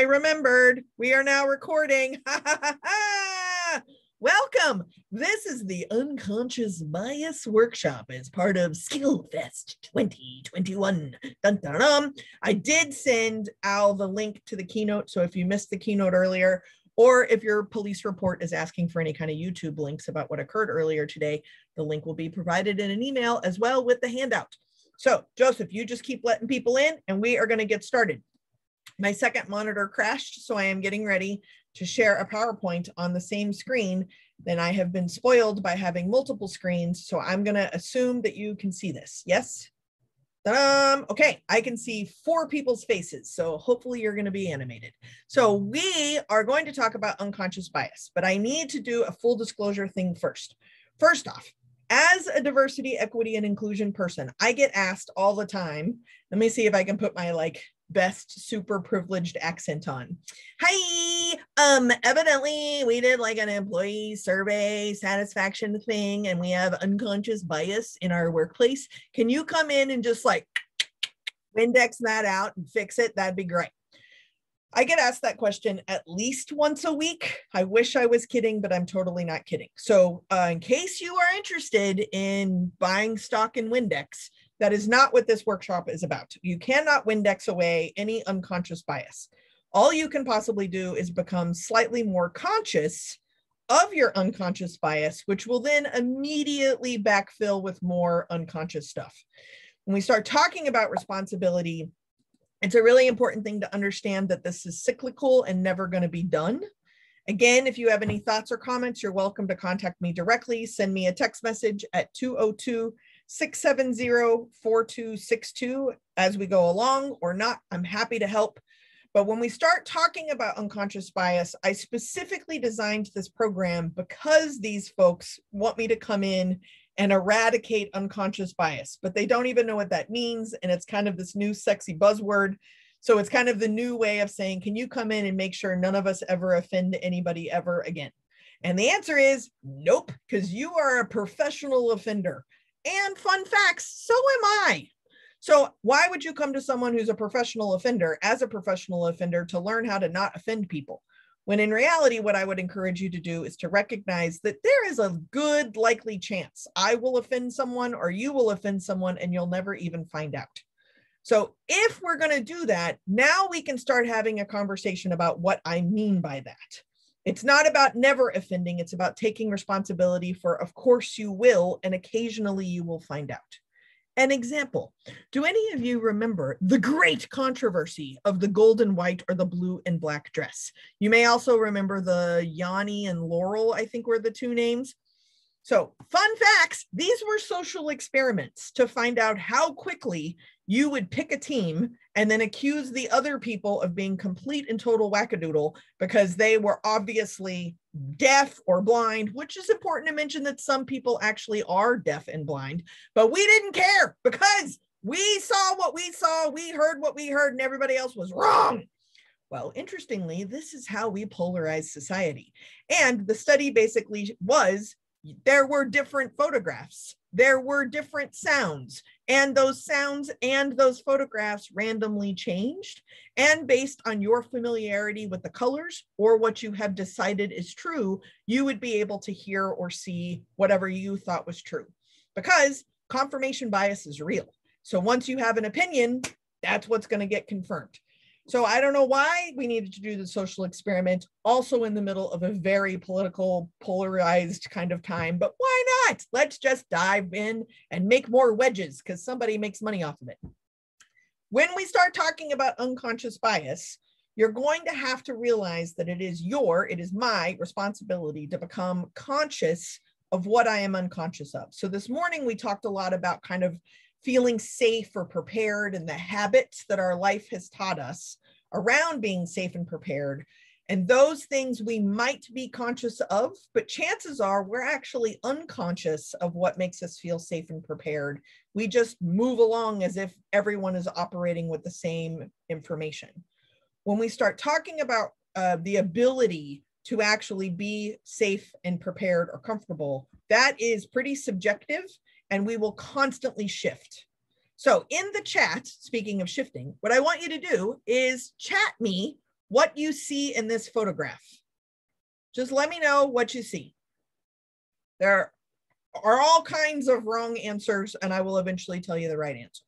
remembered. We are now recording. Welcome. This is the Unconscious Bias Workshop as part of SkillFest 2021. Dun, dun, dun. I did send Al the link to the keynote. So if you missed the keynote earlier, or if your police report is asking for any kind of YouTube links about what occurred earlier today, the link will be provided in an email as well with the handout. So Joseph, you just keep letting people in and we are going to get started. My second monitor crashed, so I am getting ready to share a PowerPoint on the same screen. Then I have been spoiled by having multiple screens, so I'm going to assume that you can see this. Yes? Okay, I can see 4 people's faces, so hopefully you're going to be animated. So we are going to talk about unconscious bias, but I need to do a full disclosure thing first. First off, as a diversity, equity, and inclusion person, I get asked all the time. Let me see if I can put my best super privileged accent on. Hi, evidently we did an employee survey satisfaction thing and we have unconscious bias in our workplace. Can you come in and just Windex that out and fix it? That'd be great. I get asked that question at least once a week. I wish I was kidding, but I'm totally not kidding. So in case you are interested in buying stock in Windex, that is not what this workshop is about. You cannot Windex away any unconscious bias. All you can possibly do is become slightly more conscious of your unconscious bias, which will then immediately backfill with more unconscious stuff. When we start talking about responsibility, it's a really important thing to understand that this is cyclical and never going to be done. Again, if you have any thoughts or comments, you're welcome to contact me directly. Send me a text message at 202-670-4262 as we go along, or not. I'm happy to help. But when we start talking about unconscious bias, I specifically designed this program because these folks want me to come in and eradicate unconscious bias, but they don't even know what that means. And it's kind of this new sexy buzzword. So it's kind of the new way of saying, can you come in and make sure none of us ever offend anybody ever again? And the answer is nope, because you are a professional offender. And fun facts, so am I. So why would you come to someone who's a professional offender as a professional offender to learn how to not offend people? When in reality, what I would encourage you to do is to recognize that there is a good likely chance I will offend someone or you will offend someone and you'll never even find out. So if we're going to do that, now we can start having a conversation about what I mean by that. It's not about never offending. It's about taking responsibility for, of course you will, and occasionally you will find out. An example, do any of you remember the great controversy of the gold and white or the blue and black dress? You may also remember the Yanny and Laurel, I think were the 2 names. So fun facts, these were social experiments to find out how quickly you would pick a team and then accuse the other people of being complete and total wackadoodle because they were obviously deaf or blind, which is important to mention that some people actually are deaf and blind, but we didn't care because we saw what we saw, we heard what we heard, and everybody else was wrong. Well, interestingly, this is how we polarize society. And the study basically was, there were different photographs, there were different sounds, and those sounds and those photographs randomly changed. And based on your familiarity with the colors or what you have decided is true, you would be able to hear or see whatever you thought was true, because confirmation bias is real. So once you have an opinion, that's what's going to get confirmed. So I don't know why we needed to do the social experiment also in the middle of a very political, polarized kind of time, but why not? Let's just dive in and make more wedges because somebody makes money off of it. When we start talking about unconscious bias, you're going to have to realize that it is my responsibility to become conscious of what I am unconscious of. So this morning we talked a lot about kind of feeling safe or prepared and the habits that our life has taught us around being safe and prepared. And those things we might be conscious of, but chances are we're actually unconscious of what makes us feel safe and prepared. We just move along as if everyone is operating with the same information. When we start talking about the ability to actually be safe and prepared or comfortable, that is pretty subjective. And we will constantly shift. So in the chat, speaking of shifting, what I want you to do is chat me what you see in this photograph. Just let me know what you see. There are all kinds of wrong answers, and I will eventually tell you the right answer.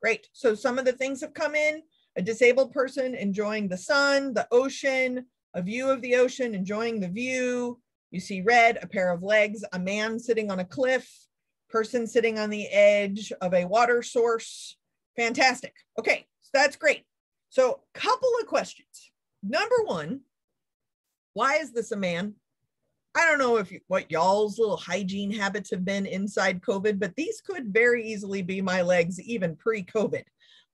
Great. So some of the things have come in: a disabled person enjoying the sun, the ocean, a view of the ocean, enjoying the view. You see red, a pair of legs, a man sitting on a cliff, person sitting on the edge of a water source. Fantastic. Okay, so that's great. So a couple of questions. Number one, why is this a man? I don't know what y'all's little hygiene habits have been inside COVID, but these could very easily be my legs even pre-COVID.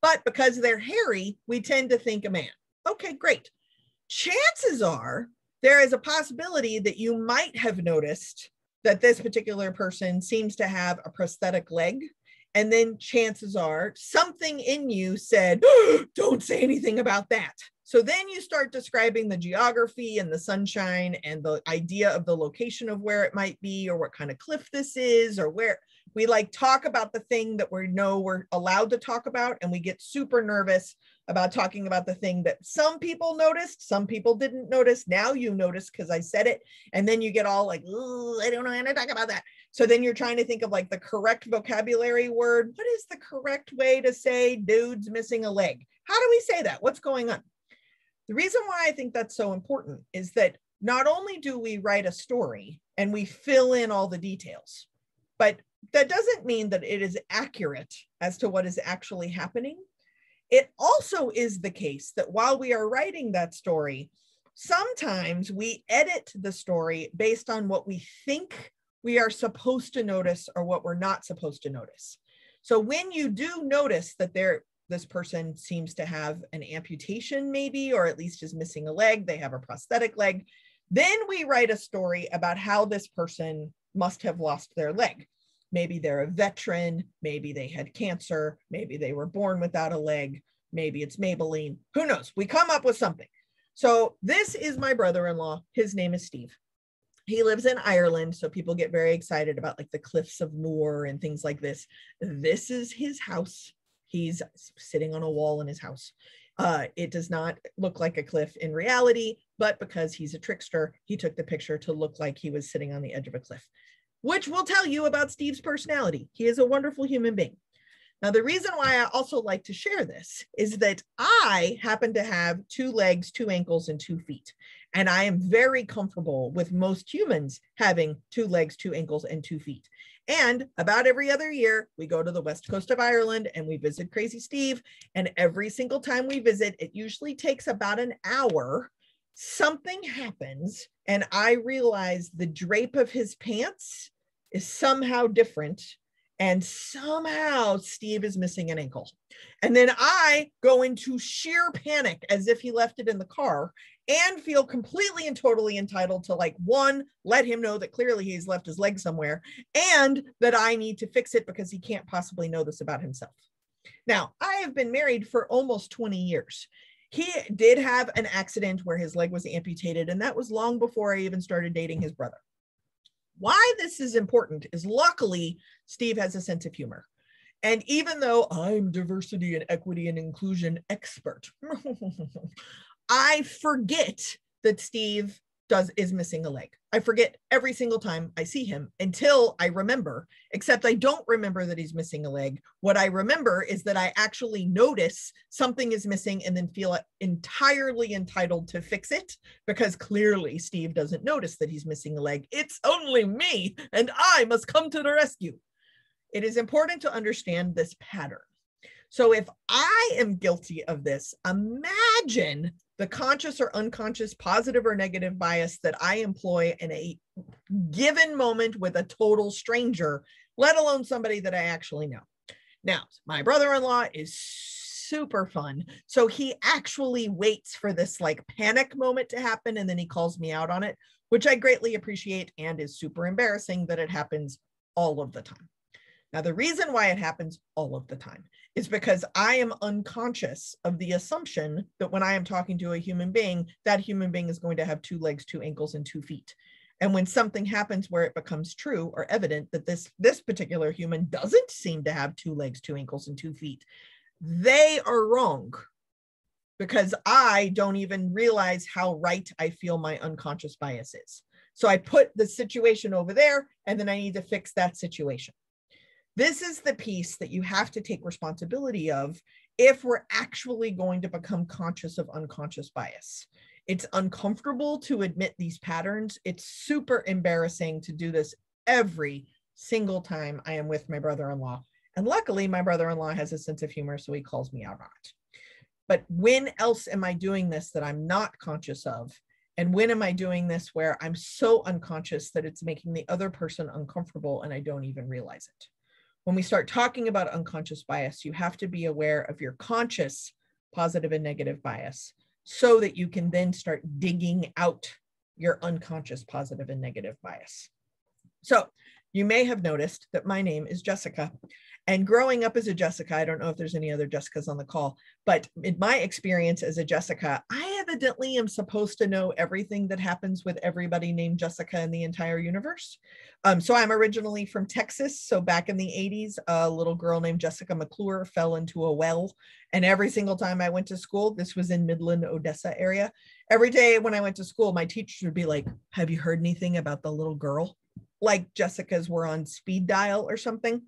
But because they're hairy, we tend to think a man. Okay, great. Chances are there is a possibility that you might have noticed that this particular person seems to have a prosthetic leg. And then chances are something in you said, oh, don't say anything about that. So then you start describing the geography and the sunshine and the idea of the location of where it might be, or what kind of cliff this is, or where we like talk about the thing that we know we're allowed to talk about. And we get super nervous about talking about the thing that some people noticed, some people didn't notice. Now you notice because I said it. And then you get all like, I don't know how to talk about that. So then you're trying to think of like the correct vocabulary word. What is the correct way to say dude's missing a leg? How do we say that? What's going on? The reason why I think that's so important is that not only do we write a story and we fill in all the details, but that doesn't mean that it is accurate as to what is actually happening. It also is the case that while we are writing that story, sometimes we edit the story based on what we think we are supposed to notice or what we're not supposed to notice. So when you do notice that this person seems to have an amputation maybe, or at least is missing a leg, they have a prosthetic leg, then we write a story about how this person must have lost their leg. Maybe they're a veteran, maybe they had cancer, maybe they were born without a leg, maybe it's Maybelline, who knows? We come up with something. So this is my brother-in-law. His name is Steve. He lives in Ireland, so people get very excited about like the cliffs of Moher and things like this. This is his house. He's sitting on a wall in his house. It does not look like a cliff in reality, but because he's a trickster, he took the picture to look like he was sitting on the edge of a cliff, which will tell you about Steve's personality. He is a wonderful human being. Now, the reason why I also like to share this is that I happen to have 2 legs, 2 ankles, and 2 feet. And I am very comfortable with most humans having 2 legs, 2 ankles, and 2 feet. And about every other year, we go to the west coast of Ireland and we visit Crazy Steve. And every single time we visit, it usually takes about an hour. Something happens and I realize the drape of his pants is somehow different. And somehow Steve is missing an ankle. And then I go into sheer panic as if he left it in the car, and feel completely and totally entitled to, like, 1, let him know that clearly he's left his leg somewhere, and that I need to fix it because he can't possibly know this about himself. Now, I have been married for almost 20 years. He did have an accident where his leg was amputated, and that was long before I even started dating his brother. Why this is important is luckily Steve has a sense of humor. And even though I'm diversity and equity and inclusion expert, I forget that Steve is missing a leg. I forget every single time I see him until I remember, except I don't remember that he's missing a leg. What I remember is that I actually notice something is missing and then feel entirely entitled to fix it, because clearly Steve doesn't notice that he's missing a leg. It's only me, and I must come to the rescue. It is important to understand this pattern. So if I am guilty of this, imagine the conscious or unconscious positive or negative bias that I employ in a given moment with a total stranger, let alone somebody that I actually know. Now, my brother-in-law is super fun. So he actually waits for this like panic moment to happen, and then he calls me out on it, which I greatly appreciate and is super embarrassing that it happens all of the time. Now, the reason why it happens all of the time is because I am unconscious of the assumption that when I am talking to a human being, that human being is going to have 2 legs, 2 ankles, and 2 feet. And when something happens where it becomes true or evident that this particular human doesn't seem to have 2 legs, 2 ankles, and 2 feet, they are wrong, because I don't even realize how right I feel my unconscious bias is. So I put the situation over there, and then I need to fix that situation. This is the piece that you have to take responsibility of if we're actually going to become conscious of unconscious bias. It's uncomfortable to admit these patterns. It's super embarrassing to do this every single time I am with my brother-in-law. And luckily, my brother-in-law has a sense of humor, so he calls me out on it. But when else am I doing this that I'm not conscious of? And when am I doing this where I'm so unconscious that it's making the other person uncomfortable and I don't even realize it? When we start talking about unconscious bias, you have to be aware of your conscious positive and negative bias so that you can then start digging out your unconscious positive and negative bias. So you may have noticed that my name is Jessica. And growing up as a Jessica, I don't know if there's any other Jessicas on the call, but in my experience as a Jessica, I evidently am supposed to know everything that happens with everybody named Jessica in the entire universe. So I'm originally from Texas. So back in the 80s, a little girl named Jessica McClure fell into a well. And every single time I went to school, this was in Midland, Odessa area. Every day when I went to school, my teachers would be like, have you heard anything about the little girl? Like Jessica's were on speed dial or something.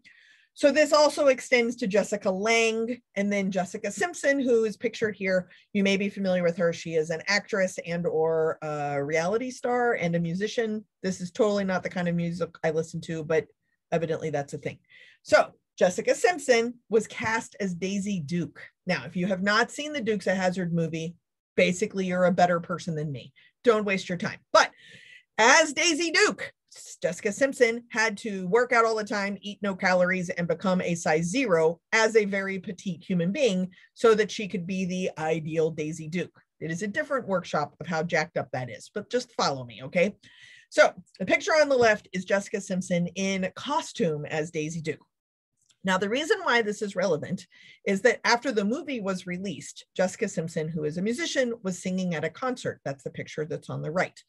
So this also extends to Jessica Lange and then Jessica Simpson, who is pictured here. You may be familiar with her. She is an actress and or a reality star and a musician. This is totally not the kind of music I listen to, but evidently that's a thing. So Jessica Simpson was cast as Daisy Duke. Now, if you have not seen the Dukes of Hazzard movie, basically you're a better person than me. Don't waste your time. But as Daisy Duke, Jessica Simpson had to work out all the time, eat no calories, and become a size 0 as a very petite human being so that she could be the ideal Daisy Duke. It is a different workshop of how jacked up that is, but just follow me, okay? So the picture on the left is Jessica Simpson in costume as Daisy Duke. Now, the reason why this is relevant is that after the movie was released, Jessica Simpson, who is a musician, was singing at a concert. That's the picture that's on the right.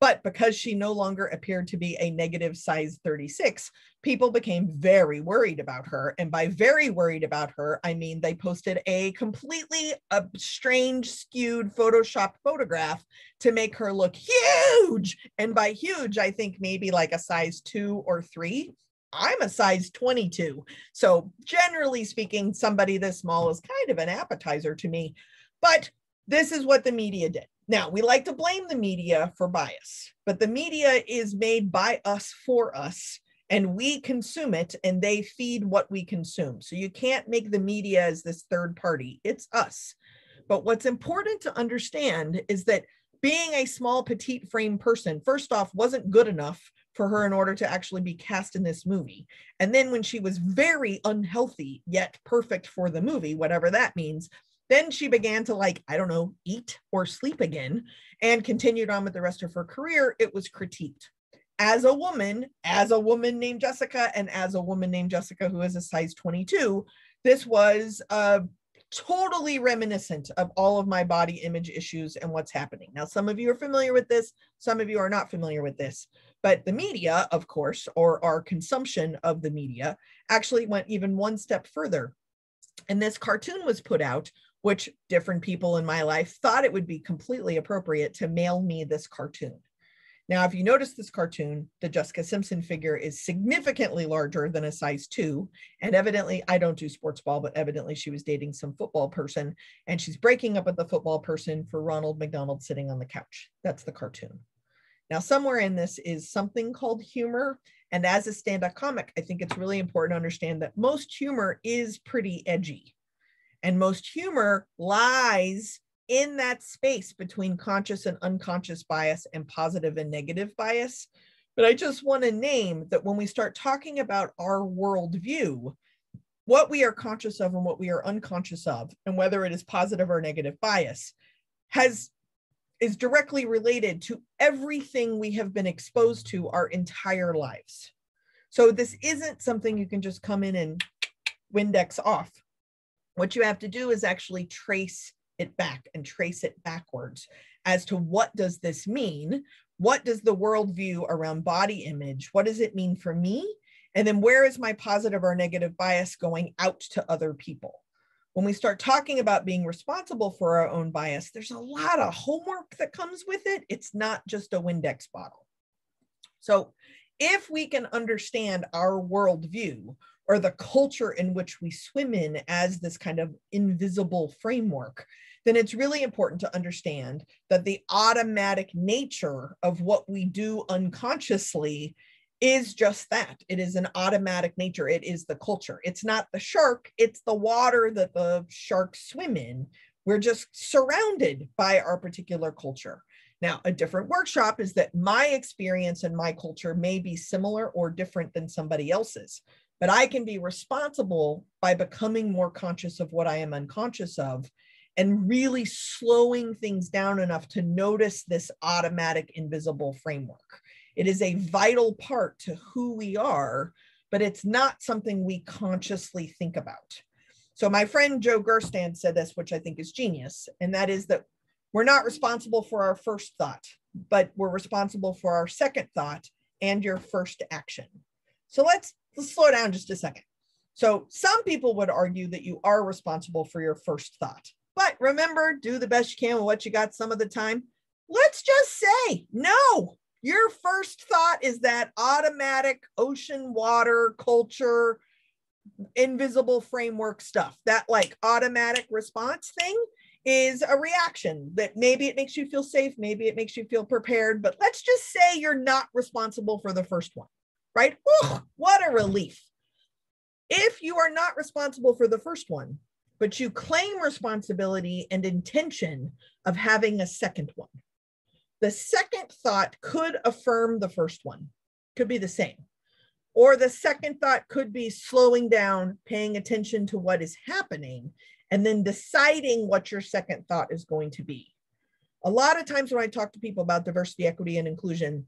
But because she no longer appeared to be a negative size 36, people became very worried about her. And by very worried about her, I mean they posted a completely strange, skewed Photoshopped photograph to make her look huge. And by huge, I think maybe like a size 2 or 3. I'm a size 22. So generally speaking, somebody this small is kind of an appetizer to me. But this is what the media did. Now, we like to blame the media for bias, but the media is made by us for us, and we consume it, and they feed what we consume. So you can't make the media as this third party. It's us. But what's important to understand is that being a small, petite frame person, first off, wasn't good enough for her in order to actually be cast in this movie. And then when she was very unhealthy, yet perfect for the movie, whatever that means, then she began to, like, I don't know, eat or sleep again and continued on with the rest of her career. It was critiqued. As a woman named Jessica, and as a woman named Jessica who is a size 22, this was totally reminiscent of all of my body image issues and what's happening. Now, some of you are familiar with this, some of you are not familiar with this, but the media, of course, or our consumption of the media actually went even one step further. And this cartoon was put out, which different people in my life thought it would be completely appropriate to mail me this cartoon. Now, if you notice this cartoon, the Jessica Simpson figure is significantly larger than a size 2. And evidently, I don't do sports ball, but evidently she was dating some football person, and she's breaking up with the football person for Ronald McDonald sitting on the couch. That's the cartoon. Now, somewhere in this is something called humor. And as a stand-up comic, I think it's really important to understand that most humor is pretty edgy. And most humor lies in that space between conscious and unconscious bias and positive and negative bias. But I just want to name that when we start talking about our worldview, what we are conscious of and what we are unconscious of, and whether it is positive or negative bias, is directly related to everything we have been exposed to our entire lives. So this isn't something you can just come in and Windex off. What you have to do is actually trace it back and trace it backwards as to what does this mean? What does the worldview around body image? What does it mean for me? And then where is my positive or negative bias going out to other people? When we start talking about being responsible for our own bias, there's a lot of homework that comes with it. It's not just a Windex bottle. So if we can understand our worldview or the culture in which we swim in as this kind of invisible framework, then it's really important to understand that the automatic nature of what we do unconsciously is just that. It is an automatic nature. It is the culture. It's not the shark. It's the water that the sharks swim in. We're just surrounded by our particular culture. Now, a different workshop is that my experience and my culture may be similar or different than somebody else's, but I can be responsible by becoming more conscious of what I am unconscious of and really slowing things down enough to notice this automatic invisible framework. It is a vital part to who we are, but it's not something we consciously think about. So my friend Joe Gerstand said this, which I think is genius, and that is that we're not responsible for our first thought, but we're responsible for our second thought and your first action. So let's slow down just a second. So some people would argue that you are responsible for your first thought, but remember, do the best you can with what you got some of the time. Let's just say, no, your first thought is that automatic ocean, water, culture, invisible framework stuff. That like automatic response thing is a reaction that maybe it makes you feel safe, maybe it makes you feel prepared, but let's just say you're not responsible for the first one, right? Ooh, what a relief. If you are not responsible for the first one, but you claim responsibility and intention of having a second one, the second thought could affirm the first one, could be the same. Or the second thought could be slowing down, paying attention to what is happening, and then deciding what your second thought is going to be. A lot of times when I talk to people about diversity, equity, and inclusion,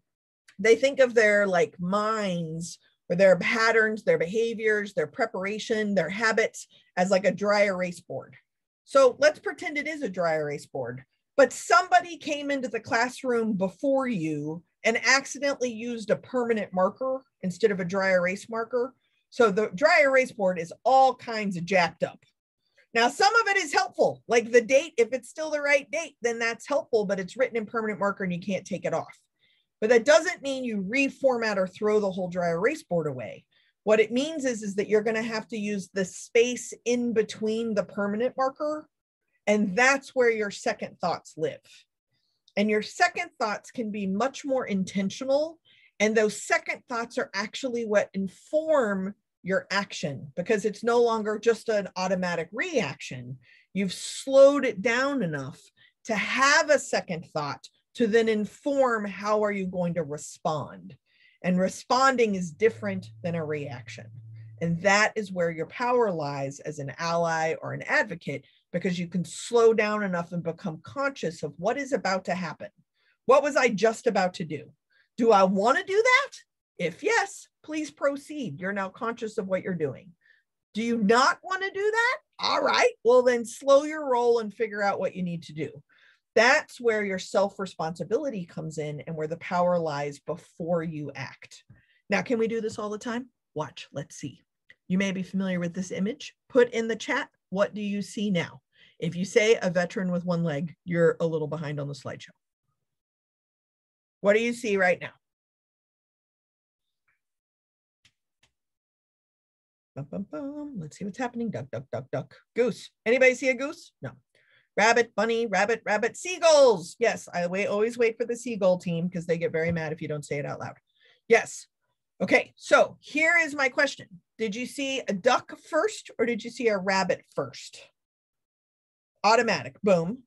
they think of their like minds or their patterns, their behaviors, their preparation, their habits as like a dry erase board. So let's pretend it is a dry erase board, but somebody came into the classroom before you and accidentally used a permanent marker instead of a dry erase marker. So the dry erase board is all kinds of jacked up. Now, some of it is helpful, like the date, if it's still the right date, then that's helpful, but it's written in permanent marker and you can't take it off. But that doesn't mean you reformat or throw the whole dry erase board away. What it means is that you're going to have to use the space in between the permanent marker, and that's where your second thoughts live. And your second thoughts can be much more intentional, and those second thoughts are actually what inform your action, because it's no longer just an automatic reaction. You've slowed it down enough to have a second thought to then inform how are you going to respond. And responding is different than a reaction. And that is where your power lies as an ally or an advocate, because you can slow down enough and become conscious of what is about to happen. What was I just about to do? Do I want to do that? If yes, please proceed. You're now conscious of what you're doing. Do you not want to do that? All right, well then slow your roll and figure out what you need to do. That's where your self-responsibility comes in and where the power lies before you act. Now, can we do this all the time? Watch, let's see. You may be familiar with this image. Put in the chat, what do you see now? If you say a veteran with one leg, you're a little behind on the slideshow. What do you see right now? Bum, bum, bum. Let's see what's happening. Duck, duck, duck, duck. Goose. Anybody see a goose? No. Rabbit, bunny, rabbit, rabbit, seagulls. Yes, I always wait for the seagull team because they get very mad if you don't say it out loud. Yes. Okay, so here is my question. Did you see a duck first or did you see a rabbit first? Automatic, boom.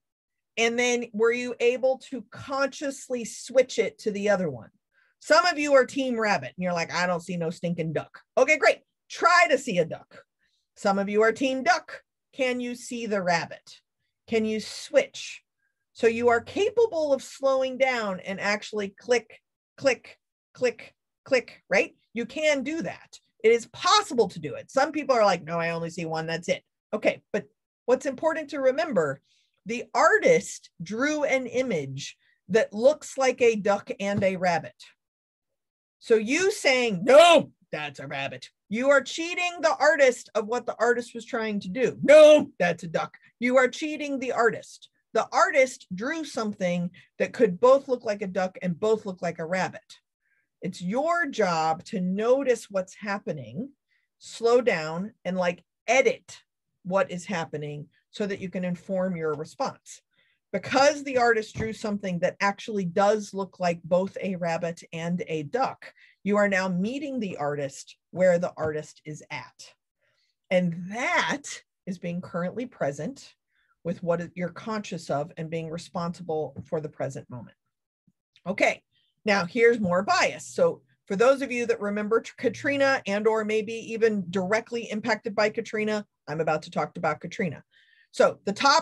And then were you able to consciously switch it to the other one? Some of you are team rabbit and you're like, I don't see no stinking duck. Okay, great. Try to see a duck. Some of you are team duck. Can you see the rabbit? Can you switch? So you are capable of slowing down and actually click, click, click, click, right? You can do that. It is possible to do it. Some people are like, no, I only see one, that's it. Okay, but what's important to remember, the artist drew an image that looks like a duck and a rabbit. So you saying, no, that's a rabbit. You are cheating the artist of what the artist was trying to do. No, that's a duck. You are cheating the artist. The artist drew something that could both look like a duck and both look like a rabbit. It's your job to notice what's happening, slow down, and like edit what is happening so that you can inform your response. Because the artist drew something that actually does look like both a rabbit and a duck, you are now meeting the artist where the artist is at. And that is being currently present with what you're conscious of and being responsible for the present moment. Okay, now here's more bias. So for those of you that remember Katrina and or maybe even directly impacted by Katrina, I'm about to talk about Katrina. So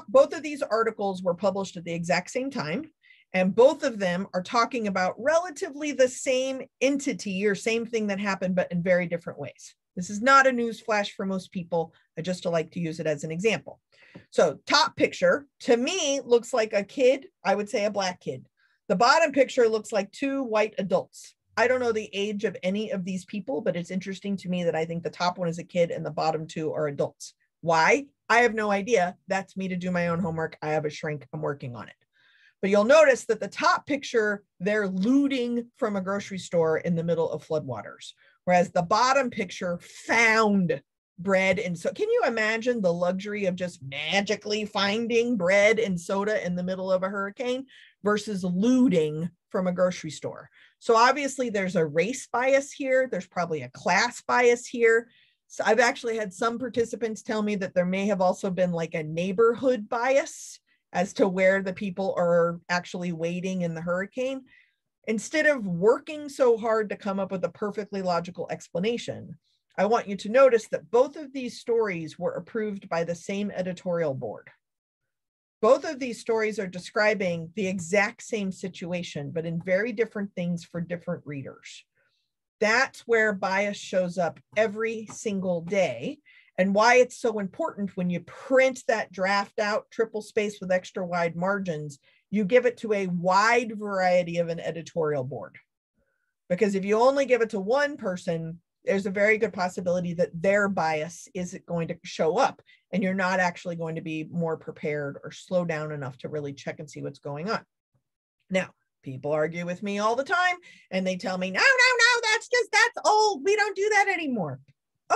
both of these articles were published at the exact same time, and both of them are talking about relatively the same entity or same thing that happened, but in very different ways. This is not a news flash for most people. I just like to use it as an example. So top picture to me looks like a kid, I would say a Black kid. The bottom picture looks like two white adults. I don't know the age of any of these people, but it's interesting to me that I think the top one is a kid and the bottom two are adults. Why? I have no idea. That's me to do my own homework. I have a shrink. I'm working on it. But you'll notice that the top picture, they're looting from a grocery store in the middle of floodwaters, whereas the bottom picture found bread and so. Can you imagine the luxury of just magically finding bread and soda in the middle of a hurricane versus looting from a grocery store? So obviously there's a race bias here. There's probably a class bias here. So I've actually had some participants tell me that there may have also been like a neighborhood bias as to where the people are actually waiting in the hurricane. Instead of working so hard to come up with a perfectly logical explanation, I want you to notice that both of these stories were approved by the same editorial board. Both of these stories are describing the exact same situation, but in very different things for different readers. That's where bias shows up every single day, and why it's so important when you print that draft out triple space with extra wide margins, you give it to a wide variety of an editorial board. Because if you only give it to one person, there's a very good possibility that their bias isn't going to show up, and you're not actually going to be more prepared or slow down enough to really check and see what's going on. Now, people argue with me all the time, and they tell me, no, that's old. We don't do that anymore.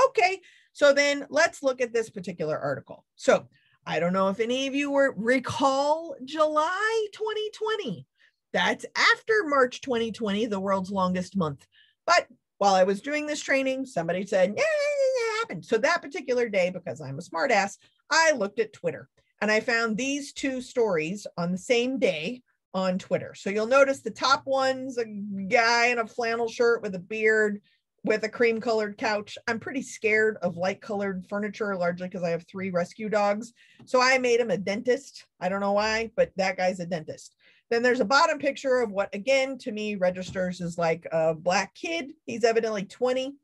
Okay, so then let's look at this particular article. So I don't know if any of you recall July 2020. That's after March 2020, the world's longest month. But while I was doing this training, somebody said, yeah, it happened. So that particular day, because I'm a smartass, I looked at Twitter and I found these two stories on the same day on Twitter. So you'll notice the top one's a guy in a flannel shirt with a beard with a cream colored couch. I'm pretty scared of light colored furniture, largely because I have 3 rescue dogs. So I made him a dentist. I don't know why, but that guy's a dentist. Then there's a bottom picture of what, again, to me registers as like a Black kid. He's evidently 20.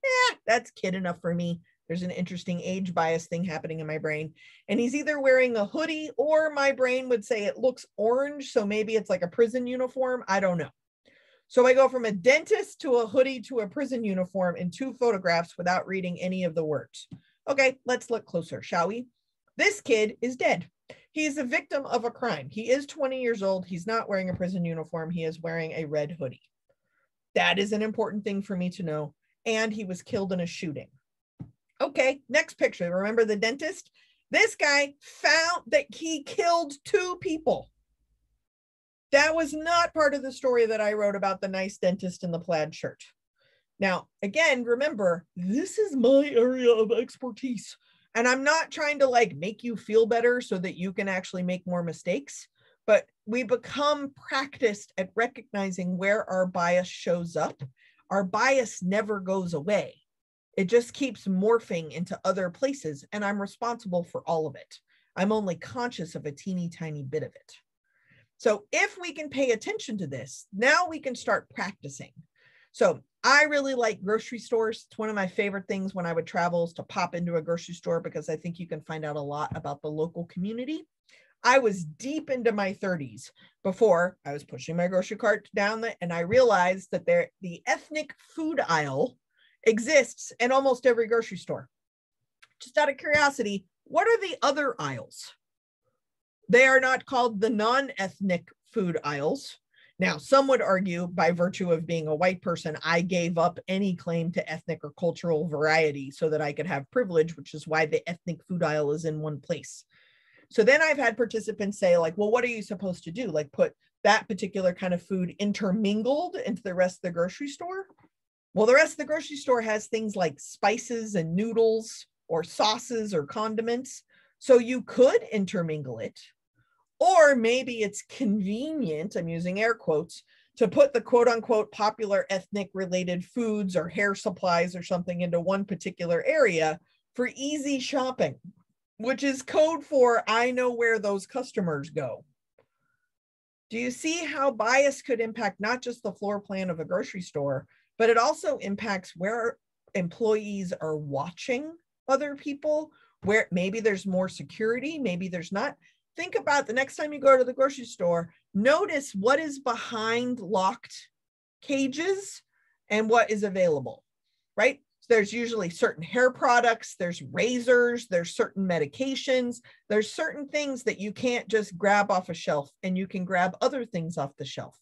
That's kid enough for me. There's an interesting age bias thing happening in my brain. And he's either wearing a hoodie, or my brain would say it looks orange. So maybe it's like a prison uniform. I don't know. So I go from a dentist to a hoodie to a prison uniform in 2 photographs without reading any of the words. Okay, let's look closer, shall we? This kid is dead. He's a victim of a crime. He is 20 years old. He's not wearing a prison uniform. He is wearing a red hoodie. That is an important thing for me to know. And he was killed in a shooting. Okay, next picture. Remember the dentist? This guy found that he killed 2 people. That was not part of the story that I wrote about the nice dentist in the plaid shirt. Now, again, remember, this is my area of expertise. And I'm not trying to like make you feel better so that you can actually make more mistakes, but we become practiced at recognizing where our bias shows up. Our bias never goes away. It just keeps morphing into other places, and I'm responsible for all of it. I'm only conscious of a teeny tiny bit of it. So if we can pay attention to this, now we can start practicing. So I really like grocery stores. It's one of my favorite things when I would travel is to pop into a grocery store because I think you can find out a lot about the local community. I was deep into my 30s before I was pushing my grocery cart down and I realized that the ethnic food aisle exists in almost every grocery store. Just out of curiosity, what are the other aisles? They are not called the non-ethnic food aisles. Now, some would argue by virtue of being a white person, I gave up any claim to ethnic or cultural variety so that I could have privilege, which is why the ethnic food aisle is in one place. So then I've had participants say like, well, what are you supposed to do? Like put that particular kind of food intermingled into the rest of the grocery store? Well, the rest of the grocery store has things like spices and noodles or sauces or condiments. So you could intermingle it. Or maybe it's convenient, I'm using air quotes, to put the quote unquote popular ethnic related foods or hair supplies or something into one particular area for easy shopping, which is code for I know where those customers go. Do you see how bias could impact not just the floor plan of a grocery store, but it also impacts where employees are watching other people, where maybe there's more security, maybe there's not. Think about the next time you go to the grocery store, notice what is behind locked cages and what is available, right? There's usually certain hair products, there's razors, there's certain medications, there's certain things that you can't just grab off a shelf and you can grab other things off the shelf.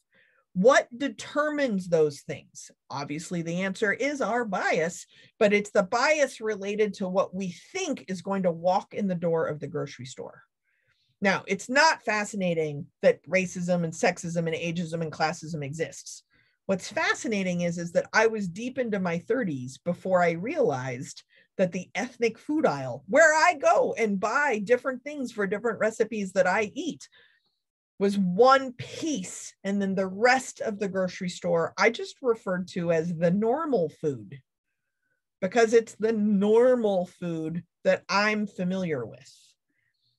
What determines those things? Obviously, the answer is our bias, but it's the bias related to what we think is going to walk in the door of the grocery store. Now, it's not fascinating that racism and sexism and ageism and classism exists. What's fascinating is that I was deep into my 30s before I realized that the ethnic food aisle, where I go and buy different things for different recipes that I eat, was one piece. And then the rest of the grocery store, I just referred to as the normal food because it's the normal food that I'm familiar with.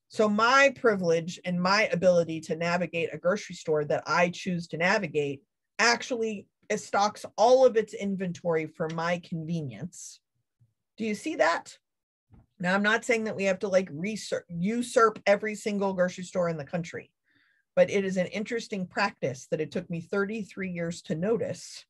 So my privilege and my ability to navigate a grocery store that I choose to navigate actually stocks all of its inventory for my convenience. Do you see that? Now, I'm not saying that we have to like usurp every single grocery store in the country, but it is an interesting practice that it took me 33 years to notice.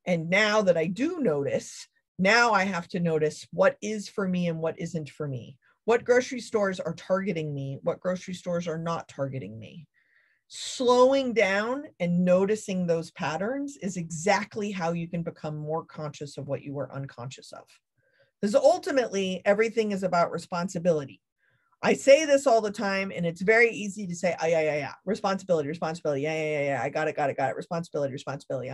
And now that I do notice, now I have to notice what is for me and what isn't for me. What grocery stores are targeting me? What grocery stores are not targeting me? Slowing down and noticing those patterns is exactly how you can become more conscious of what you were unconscious of. Because ultimately, everything is about responsibility. I say this all the time, and it's very easy to say, yeah. Responsibility. Yeah. I got it. Responsibility.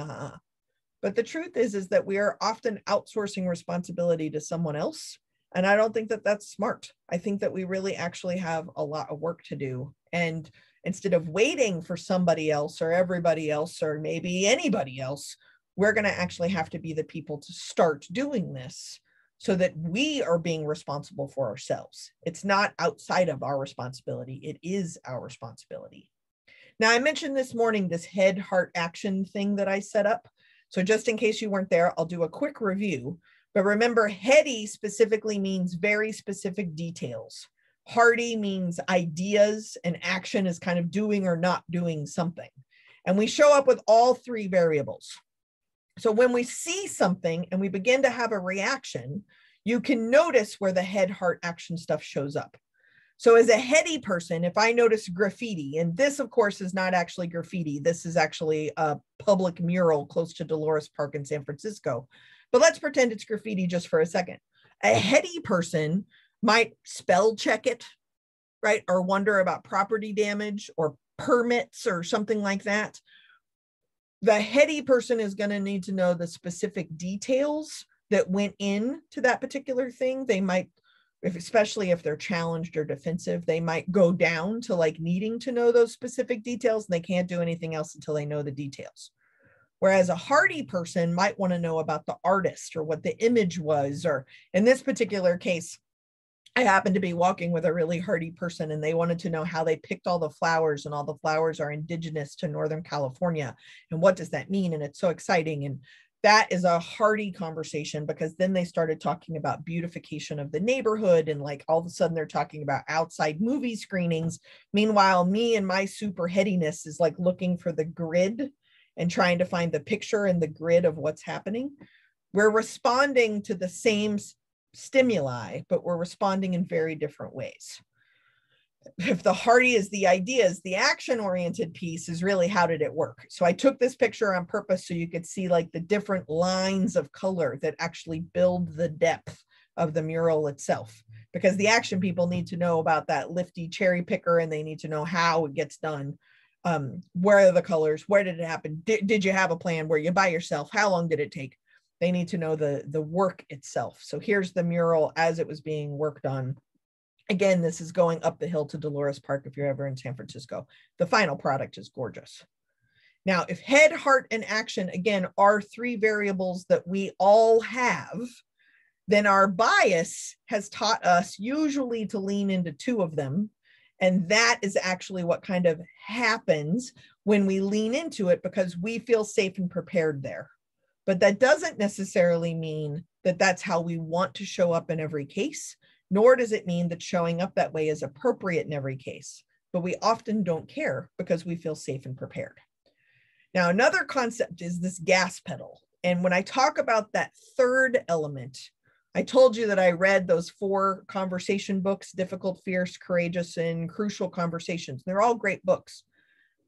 But the truth is that we are often outsourcing responsibility to someone else. And I don't think that that's smart. I think that we really actually have a lot of work to do. And instead of waiting for somebody else or everybody else or maybe anybody else, we're going to actually have to be the people to start doing this so that we are being responsible for ourselves. It's not outside of our responsibility. It is our responsibility. Now, I mentioned this morning this head, heart, action thing that I set up. So just in case you weren't there, I'll do a quick review. But remember, heady specifically means very specific details. Hearty means ideas, and action is kind of doing or not doing something. And we show up with all three variables. So when we see something and we begin to have a reaction, you can notice where the head, heart, action stuff shows up. So as a heady person, if I notice graffiti, and this of course is not actually graffiti, this is actually a public mural close to Dolores Park in San Francisco. But let's pretend it's graffiti just for a second. A heady person might spell check it, right? Or wonder about property damage or permits or something like that. The heady person is going to need to know the specific details that went into that particular thing. They might, especially if they're challenged or defensive, they might go down to like needing to know those specific details, and they can't do anything else until they know the details. Whereas a hearty person might want to know about the artist or what the image was, or in this particular case, I happened to be walking with a really hearty person and they wanted to know how they picked all the flowers, and all the flowers are indigenous to Northern California. And what does that mean? And it's so exciting. And That is a hearty conversation, because then they started talking about beautification of the neighborhood, and like all of a sudden they're talking about outside movie screenings. Meanwhile, me and my super headiness is like looking for the grid and trying to find the picture and the grid of what's happening. We're responding to the same stimuli, but we're responding in very different ways. If the hearty is the ideas, the action-oriented piece is really how did it work? So I took this picture on purpose so you could see like the different lines of color that actually build the depth of the mural itself, because the action people need to know about that lifty cherry picker, and they need to know how it gets done. Where are the colors? Where did it happen? Did you have a plan? Were you by yourself? How long did it take? They need to know the work itself. So here's the mural as it was being worked on. Again, this is going up the hill to Dolores Park if you're ever in San Francisco. The final product is gorgeous. Now, if head, heart, and action, again, are 3 variables that we all have, then our bias has taught us usually to lean into 2 of them. And that is actually what kind of happens when we lean into it, because we feel safe and prepared there. But that doesn't necessarily mean that that's how we want to show up in every case, nor does it mean that showing up that way is appropriate in every case. But we often don't care because we feel safe and prepared. Now, another concept is this gas pedal. And when I talk about that 3rd element, I told you that I read those 4 conversation books, Difficult, Fierce, Courageous, and Crucial Conversations. They're all great books.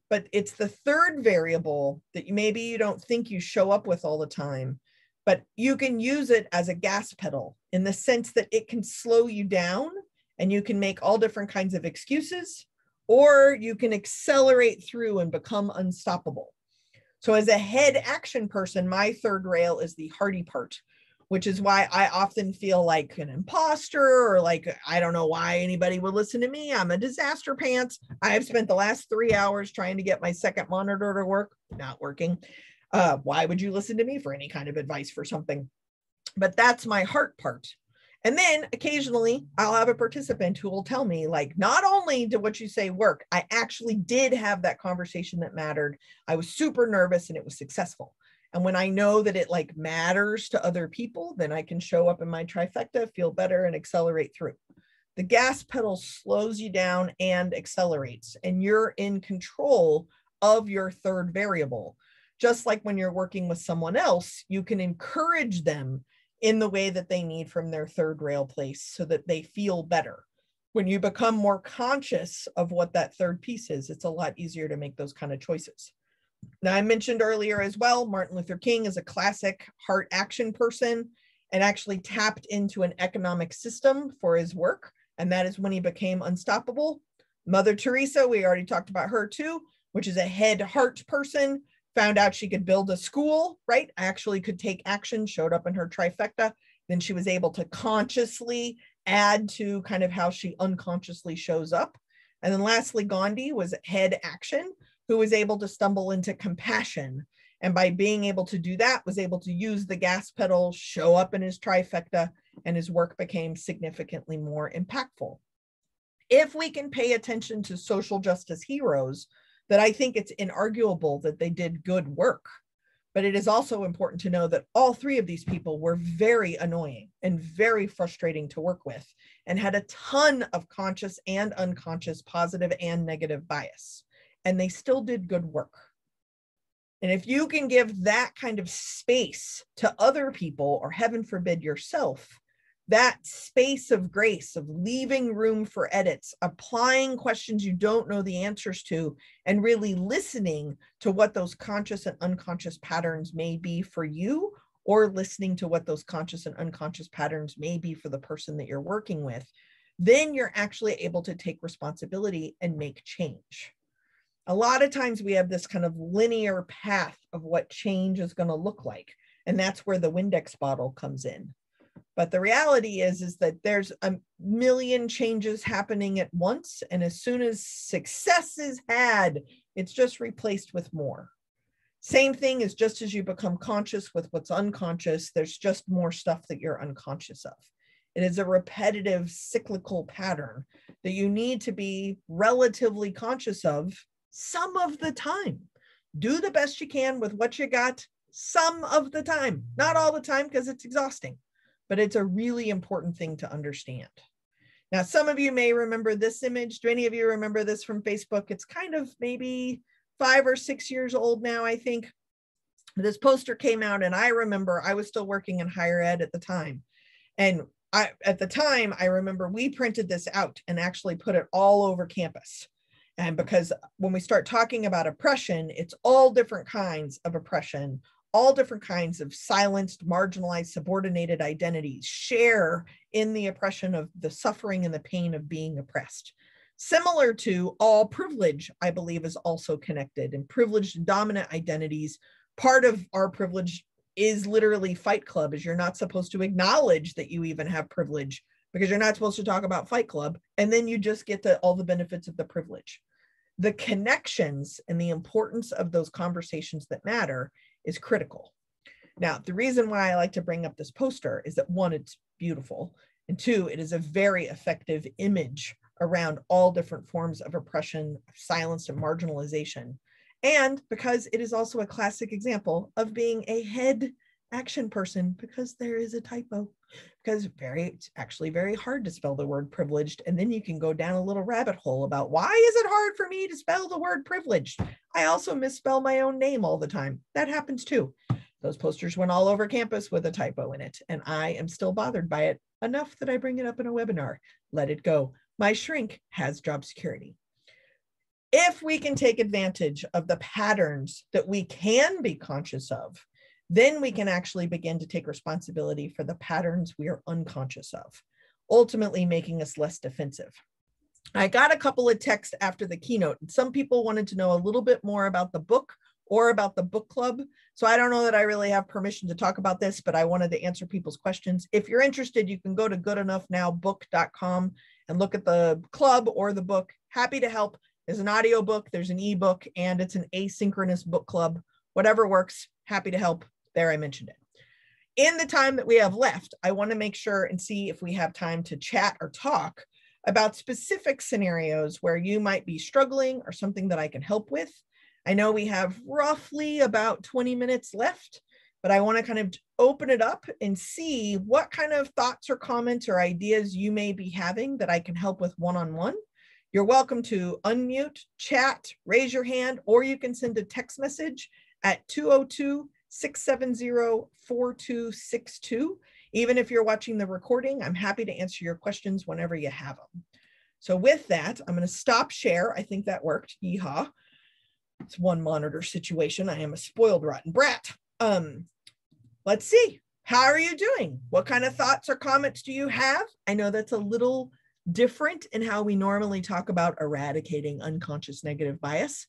But it's the 3rd variable that maybe you don't think you show up with all the time, but you can use it as a gas pedal in the sense that it can slow you down, and you can make all different kinds of excuses, or you can accelerate through and become unstoppable. So as a head action person, my 3rd rail is the hearty part, which is why I often feel like an imposter, or like, I don't know why anybody would listen to me. I'm a disaster pants. I have spent the last 3 hours trying to get my 2nd monitor to work, not working. Why would you listen to me for any kind of advice for something? But that's my heart part. And then occasionally I'll have a participant who will tell me, like, not only did what you say work, I actually did have that conversation that mattered. I was super nervous and it was successful. And when I know that it like matters to other people, then I can show up in my trifecta, feel better, and accelerate through. The gas pedal slows you down and accelerates, and you're in control of your 3rd variable. Just like when you're working with someone else, you can encourage them in the way that they need from their 3rd rail place so that they feel better. When you become more conscious of what that 3rd piece is, it's a lot easier to make those kind of choices. Now, I mentioned earlier as well, Martin Luther King is a classic heart action person and actually tapped into an economic system for his work. And that is when he became unstoppable. Mother Teresa, we already talked about her too, which is a head heart person, found out she could build a school, right? Actually could take action, showed up in her trifecta. Then she was able to consciously add to kind of how she unconsciously shows up. And then lastly, Gandhi was head action, who was able to stumble into compassion. And by being able to do that, was able to use the gas pedal, show up in his trifecta, and his work became significantly more impactful. If we can pay attention to social justice heroes, that I think it's inarguable that they did good work. But it is also important to know that all 3 of these people were very annoying and very frustrating to work with, and had a ton of conscious and unconscious positive and negative bias. And they still did good work. And if you can give that kind of space to other people, or heaven forbid yourself, that space of grace, of leaving room for edits, applying questions you don't know the answers to, and really listening to what those conscious and unconscious patterns may be for you, or listening to what those conscious and unconscious patterns may be for the person that you're working with, then you're actually able to take responsibility and make change. A lot of times we have this kind of linear path of what change is going to look like. And that's where the Windex bottle comes in. But the reality is that there's a million changes happening at once. And as soon as success is had, it's just replaced with more. Same thing is, just as you become conscious with what's unconscious, there's just more stuff that you're unconscious of. It is a repetitive cyclical pattern that you need to be relatively conscious of some of the time. Do the best you can with what you got, some of the time, not all the time because it's exhausting, but it's a really important thing to understand. Now, some of you may remember this image. Do any of you remember this from Facebook? It's kind of maybe 5 or 6 years old now, I think. This poster came out, and I remember I was still working in higher ed at the time. And at the time, I remember we printed this out and actually put it all over campus. And because when we start talking about oppression, it's all different kinds of oppression, all different kinds of silenced, marginalized, subordinated identities share in the oppression of the suffering and the pain of being oppressed. Similar to all privilege, I believe, is also connected, and privileged and dominant identities. Part of our privilege is literally Fight Club, is you're not supposed to acknowledge that you even have privilege because you're not supposed to talk about Fight Club, and then you just get all the benefits of the privilege. The connections and the importance of those conversations that matter is critical. Now, the reason why I like to bring up this poster is that, one, it's beautiful, and two, it is a very effective image around all different forms of oppression, silence, and marginalization. And because it is also a classic example of being a head action person, because there is a typo, because it's actually very hard to spell the word privileged. And then you can go down a little rabbit hole about why is it hard for me to spell the word privileged? I also misspell my own name all the time. That happens too. Those posters went all over campus with a typo in it, and I am still bothered by it enough that I bring it up in a webinar. Let it go. My shrink has job security. If we can take advantage of the patterns that we can be conscious of, then we can actually begin to take responsibility for the patterns we are unconscious of, ultimately making us less defensive. I got a couple of texts after the keynote, and some people wanted to know a little bit more about the book or about the book club. So I don't know that I really have permission to talk about this, but I wanted to answer people's questions. If you're interested, you can go to goodenoughnow.book.com and look at the club or the book. Happy to help. There's an audio book, there's an ebook, and it's an asynchronous book club. Whatever works, happy to help. There, I mentioned it. In the time that we have left, I want to make sure and see if we have time to chat or talk about specific scenarios where you might be struggling or something that I can help with. I know we have roughly about 20 minutes left, but I want to kind of open it up and see what kind of thoughts or comments or ideas you may be having that I can help with one-on-one. You're welcome to unmute, chat, raise your hand, or you can send a text message at 202-670-4262. Even if you're watching the recording, I'm happy to answer your questions whenever you have them. So with that, I'm going to stop share. I think that worked. Yeehaw. It's one monitor situation. I am a spoiled rotten brat. Let's see. How are you doing? What kind of thoughts or comments do you have? I know that's a little different in how we normally talk about eradicating unconscious negative bias,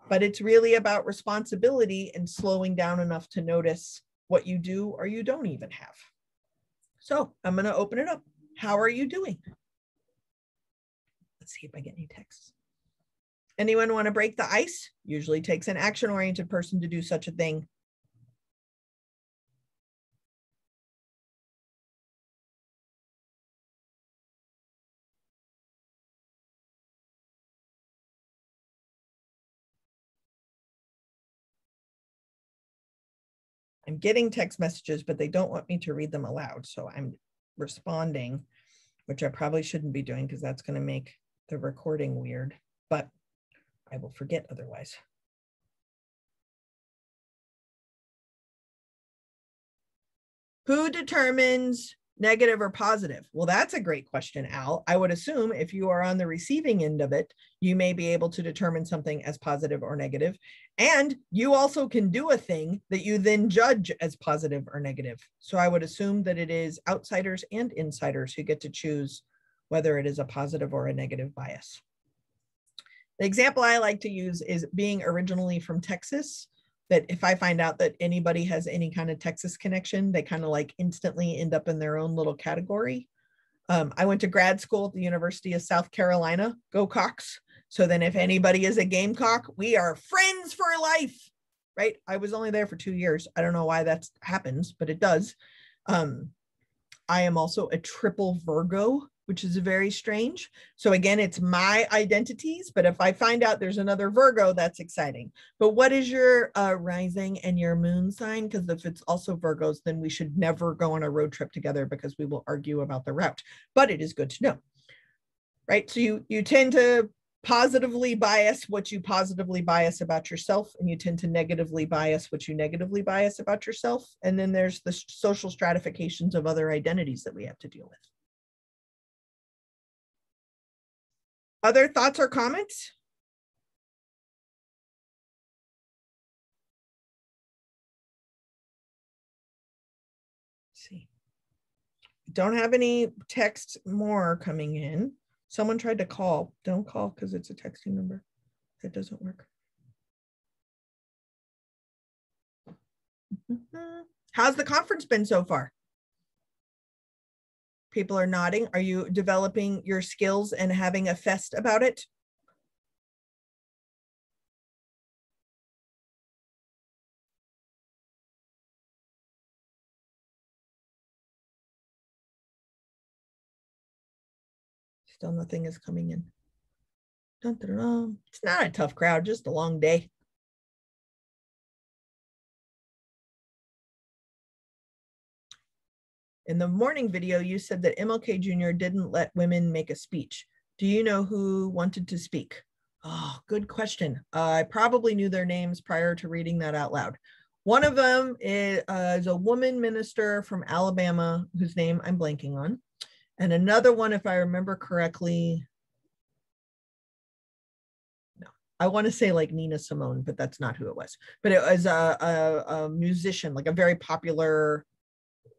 but it's really about responsibility and slowing down enough to notice what you do or you don't even have. So I'm going to open it up. How are you doing? Let's see if I get any texts. Anyone want to break the ice? Usually takes an action-oriented person to do such a thing. I'm getting text messages, but they don't want me to read them aloud. So I'm responding, which I probably shouldn't be doing because that's going to make the recording weird, but I will forget otherwise. Who determines negative or positive? Well, that's a great question, Al. I would assume if you are on the receiving end of it, you may be able to determine something as positive or negative. And you also can do a thing that you then judge as positive or negative. So I would assume that it is outsiders and insiders who get to choose whether it is a positive or a negative bias. The example I like to use is being originally from Texas, that if I find out that anybody has any kind of Texas connection, they kind of like instantly end up in their own little category. I went to grad school at the University of South Carolina, go Cox. So then if anybody is a Gamecock, we are friends for life, right? I was only there for 2 years. I don't know why that happens, but it does. I am also a triple Virgo. which is very strange. So again, it's my identities, but if I find out there's another Virgo, that's exciting. But what is your rising and your moon sign? Because if it's also Virgos, then we should never go on a road trip together because we will argue about the route. But it is good to know, right? So you tend to positively bias what you positively bias about yourself, and you tend to negatively bias what you negatively bias about yourself. And then there's the social stratifications of other identities that we have to deal with. Other thoughts or comments? Let's see. Don't have any texts more coming in. Someone tried to call. Don't call because it's a texting number. That doesn't work. How's the conference been so far? People are nodding. Are you developing your skills and having a fest about it? Still nothing is coming in. Dun, dun, dun. It's not a tough crowd, just a long day. In the morning video, you said that MLK Jr. didn't let women make a speech. Do you know who wanted to speak? Oh, good question. I probably knew their names prior to reading that out loud. One of them is a woman minister from Alabama, whose name I'm blanking on. And another one, if I remember correctly, no, I want to say like Nina Simone, but that's not who it was. But it was a musician, like a very popular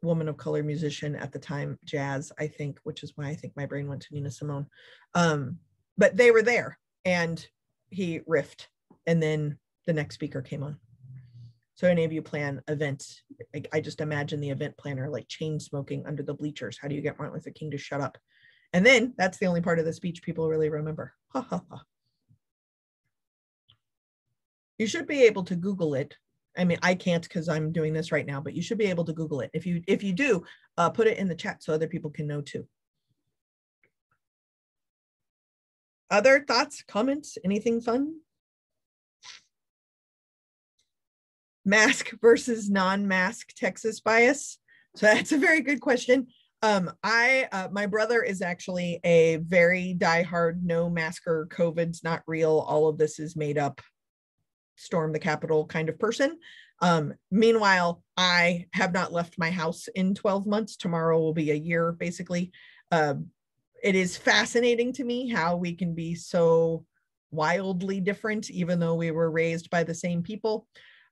woman of color musician at the time, jazz, I think, which is why I think my brain went to Nina Simone. But they were there and he riffed, and then the next speaker came on. So any of you plan events, I just imagine the event planner like chain smoking under the bleachers. How do you get Martin Luther King to shut up? And then that's the only part of the speech people really remember. Ha ha ha. You should be able to Google it. I mean, I can't because I'm doing this right now, but you should be able to Google it. If you do, put it in the chat so other people can know too. Other thoughts, comments, anything fun? Mask versus non-mask Texas bias. So that's a very good question. My brother is actually a very diehard no masker, COVID's not real, all of this is made up, storm the Capitol kind of person. Meanwhile, I have not left my house in 12 months. Tomorrow will be a year, basically. It is fascinating to me how we can be so wildly different, even though we were raised by the same people.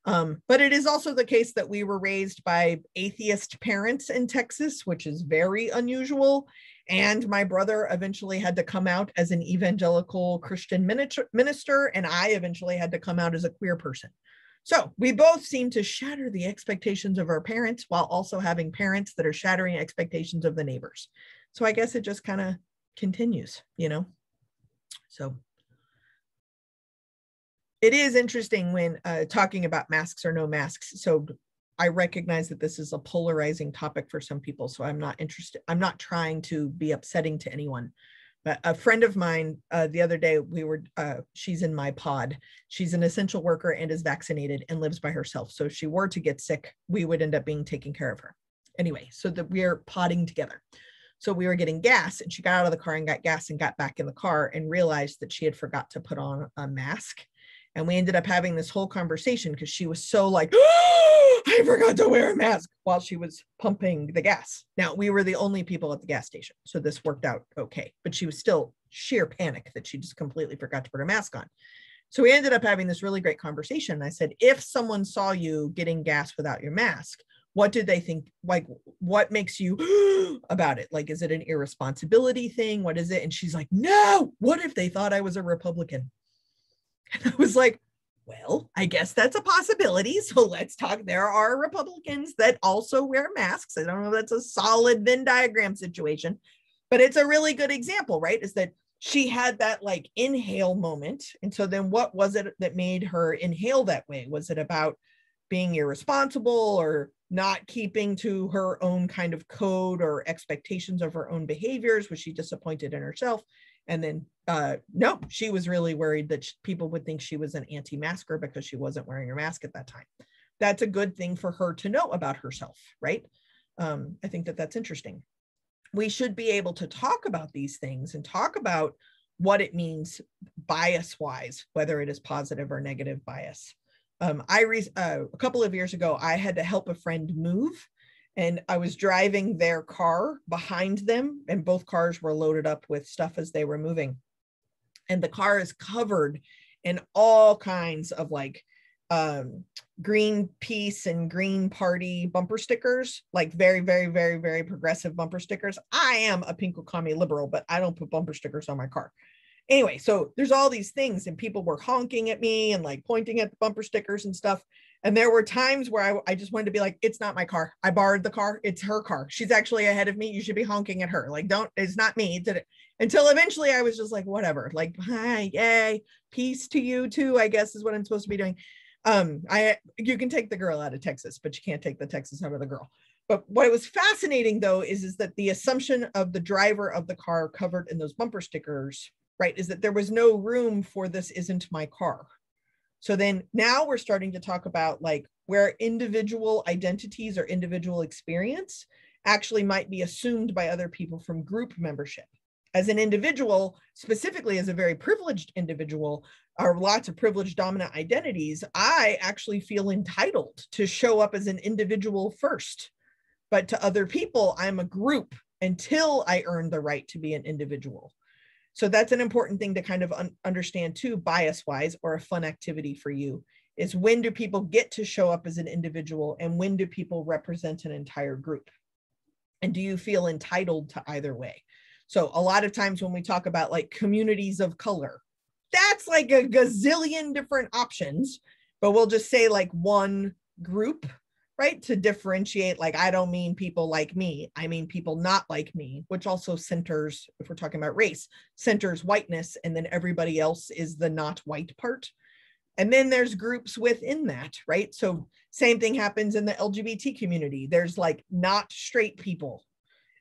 But it is also the case that we were raised by atheist parents in Texas, which is very unusual. And my brother eventually had to come out as an evangelical Christian minister, and I eventually had to come out as a queer person. So we both seem to shatter the expectations of our parents while also having parents that are shattering expectations of the neighbors. So I guess it just kind of continues, you know? So it is interesting when talking about masks or no masks. So I recognize that this is a polarizing topic for some people, so I'm not interested. I'm not trying to be upsetting to anyone. But a friend of mine the other day, she's in my pod. She's an essential worker and is vaccinated and lives by herself. So if she were to get sick, we would end up being taking care of her. Anyway, so that we're podding together. So we were getting gas, and she got out of the car and got gas and got back in the car and realized that she had forgot to put on a mask. And we ended up having this whole conversation because she was so like, oh, I forgot to wear a mask while she was pumping the gas. Now, we were the only people at the gas station, so this worked out okay. But she was still sheer panic that she just completely forgot to put her mask on. So we ended up having this really great conversation. I said, if someone saw you getting gas without your mask, what did they think? Like, what makes you about it? Like, is it an irresponsibility thing? What is it? And she's like, no, what if they thought I was a Republican? And I was like, well, I guess that's a possibility. So let's talk. There are Republicans that also wear masks. I don't know if that's a solid Venn diagram situation, but it's a really good example, right? Is that she had that like inhale moment. And so then what was it that made her inhale that way? Was it about being irresponsible or not keeping to her own kind of code or expectations of her own behaviors? Was she disappointed in herself? And then no, she was really worried that people would think she was an anti-masker because she wasn't wearing her mask at that time. That's a good thing for her to know about herself, right? I think that that's interesting. We should be able to talk about these things and talk about what it means bias-wise, whether it is positive or negative bias. A couple of years ago, I had to help a friend move, and I was driving their car behind them, and both cars were loaded up with stuff as they were moving. And the car is covered in all kinds of like Greenpeace and Green Party bumper stickers, like very, very, very, very progressive bumper stickers. I am a pink commie liberal, but I don't put bumper stickers on my car. Anyway, so there's all these things, and people were honking at me and like pointing at the bumper stickers and stuff. And there were times where I just wanted to be like, it's not my car. I borrowed the car. It's her car. She's actually ahead of me. You should be honking at her. Like, it's not me. Until eventually I was just like, whatever, like, hi, yay, peace to you too, I guess is what I'm supposed to be doing. You can take the girl out of Texas, but you can't take the Texas out of the girl. But what was fascinating though, is that the assumption of the driver of the car covered in those bumper stickers, right, is that there was no room for this isn't my car. So then now we're starting to talk about like where individual identities or individual experience actually might be assumed by other people from group membership. As an individual, specifically as a very privileged individual, or lots of privileged dominant identities, I actually feel entitled to show up as an individual first. But to other people, I'm a group until I earn the right to be an individual. So that's an important thing to kind of understand too, bias-wise, or a fun activity for you, is when do people get to show up as an individual and when do people represent an entire group? And do you feel entitled to either way? So a lot of times when we talk about like communities of color, that's like a gazillion different options, but we'll just say like one group, right? To differentiate, like, I don't mean people like me, I mean people not like me, which also centers, if we're talking about race, centers whiteness, and then everybody else is the not white part. And then there's groups within that, right? So same thing happens in the LGBT community. There's like not straight people.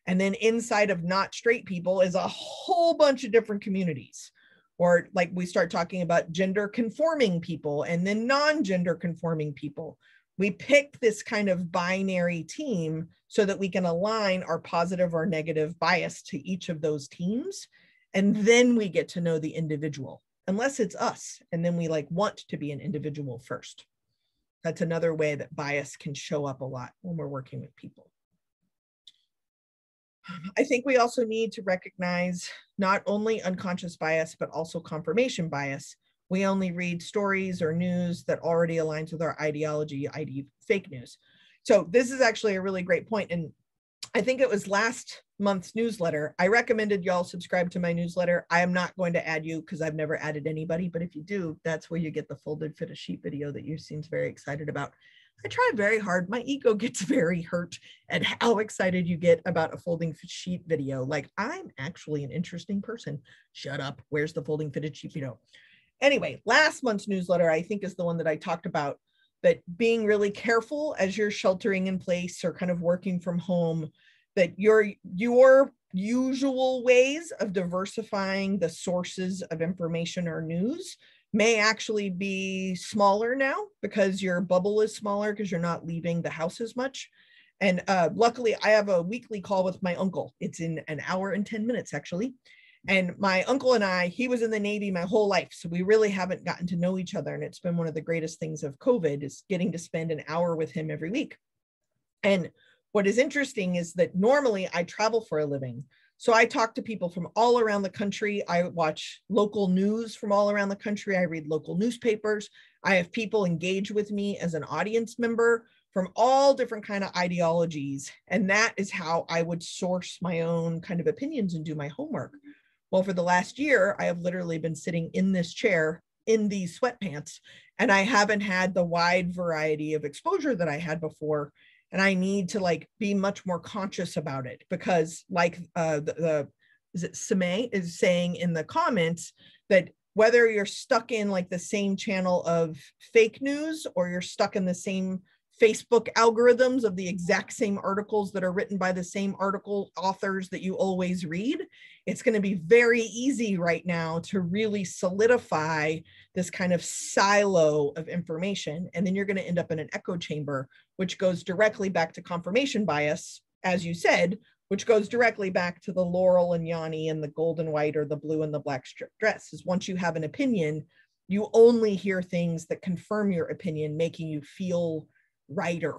And then inside of not straight people is a whole bunch of different communities. Or like we start talking about gender conforming people and then non-gender conforming people. We pick this kind of binary team so that we can align our positive or negative bias to each of those teams. And then we get to know the individual, unless it's us. And then we like want to be an individual first. That's another way that bias can show up a lot when we're working with people. I think we also need to recognize not only unconscious bias, but also confirmation bias. We only read stories or news that already aligns with our ideology, i.e. fake news. So this is actually a really great point. And I think it was last month's newsletter. I recommended y'all subscribe to my newsletter. I am not going to add you because I've never added anybody, but if you do, that's where you get the folded fit a sheet video that you seems very excited about. I try very hard. My ego gets very hurt at how excited you get about a folding sheet video. Like, I'm actually an interesting person. Shut up. Where's the folding fitted sheet video? Anyway, last month's newsletter, I think, is the one that I talked about, that being really careful as you're sheltering in place or kind of working from home, that your usual ways of diversifying the sources of information or news may actually be smaller now because your bubble is smaller because you're not leaving the house as much. And luckily, I have a weekly call with my uncle. It's in an hour and 10 minutes, actually. And my uncle and I, he was in the Navy my whole life, so we really haven't gotten to know each other. And it's been one of the greatest things of COVID is getting to spend an hour with him every week. And what is interesting is that normally I travel for a living. So I talk to people from all around the country. I watch local news from all around the country. I read local newspapers. I have people engage with me as an audience member from all different kind of ideologies. And that is how I would source my own kind of opinions and do my homework. Well, for the last year, I have literally been sitting in this chair in these sweatpants, and I haven't had the wide variety of exposure that I had before. And I need to like be much more conscious about it because like is it Sime is saying in the comments that whether you're stuck in like the same channel of fake news or you're stuck in the same Facebook algorithms of the exact same articles that are written by the same article authors that you always read, it's going to be very easy right now to really solidify this kind of silo of information. And then you're going to end up in an echo chamber, which goes directly back to confirmation bias, as you said, which goes directly back to the Laurel and Yanny and the gold and white or the blue and the black strip dress. Is once you have an opinion, you only hear things that confirm your opinion, making you feel righter.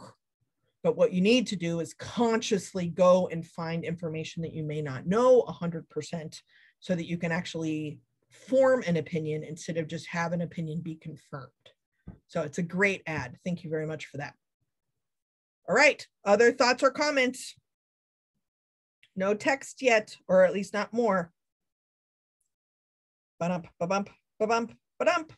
But what you need to do is consciously go and find information that you may not know 100% so that you can actually form an opinion instead of just have an opinion be confirmed. So it's a great ad. Thank you very much for that. All right, other thoughts or comments? No text yet, or at least not more. Ba-dump, ba-bump, ba-bump, ba-dump.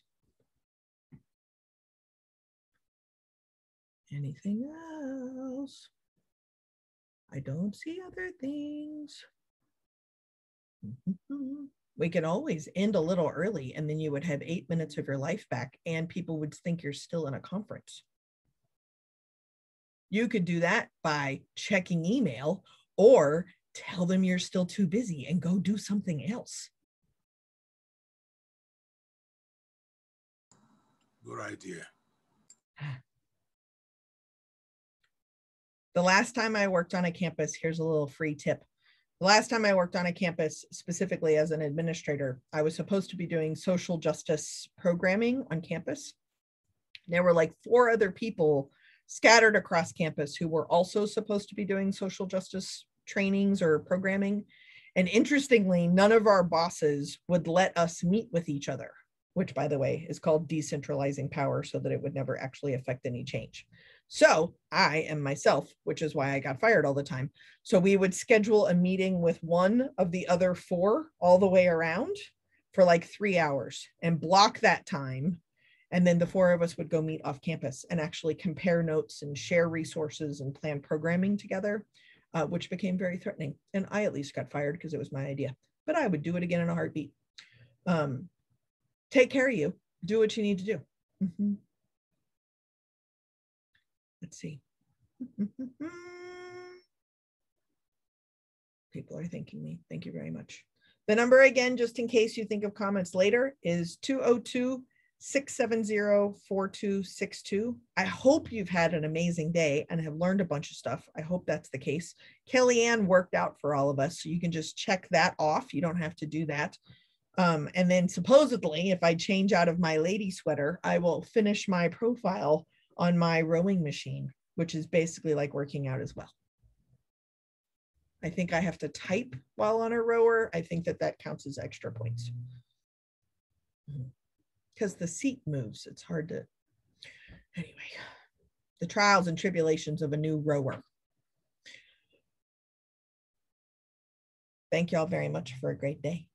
Anything else? I don't see other things. We can always end a little early and then you would have 8 minutes of your life back and people would think you're still in a conference. You could do that by checking email or tell them you're still too busy and go do something else. Good idea. The last time I worked on a campus, here's a little free tip. The last time I worked on a campus, specifically as an administrator, I was supposed to be doing social justice programming on campus. There were like 4 other people scattered across campus who were also supposed to be doing social justice trainings or programming. And interestingly, none of our bosses would let us meet with each other, which, by the way, is called decentralizing power so that it would never actually affect any change. So I am myself, which is why I got fired all the time. So we would schedule a meeting with one of the other 4 all the way around for like 3 hours and block that time. And then the 4 of us would go meet off campus and actually compare notes and share resources and plan programming together, which became very threatening. And I at least got fired because it was my idea, but I would do it again in a heartbeat. Take care of you. Do what you need to do. Mm-hmm. Let's see. People are thanking me. Thank you very much. The number again, just in case you think of comments later, is 202-670-4262. I hope you've had an amazing day and have learned a bunch of stuff. I hope that's the case. Kellyanne worked out for all of us, so you can just check that off. You don't have to do that. And then supposedly, if I change out of my lady sweater, I will finish my profile on my rowing machine, which is basically like working out as well. I think I have to type while on a rower. I think that counts as extra points. Because the seat moves, it's hard to, anyway, the trials and tribulations of a new rower. Thank you all very much for a great day.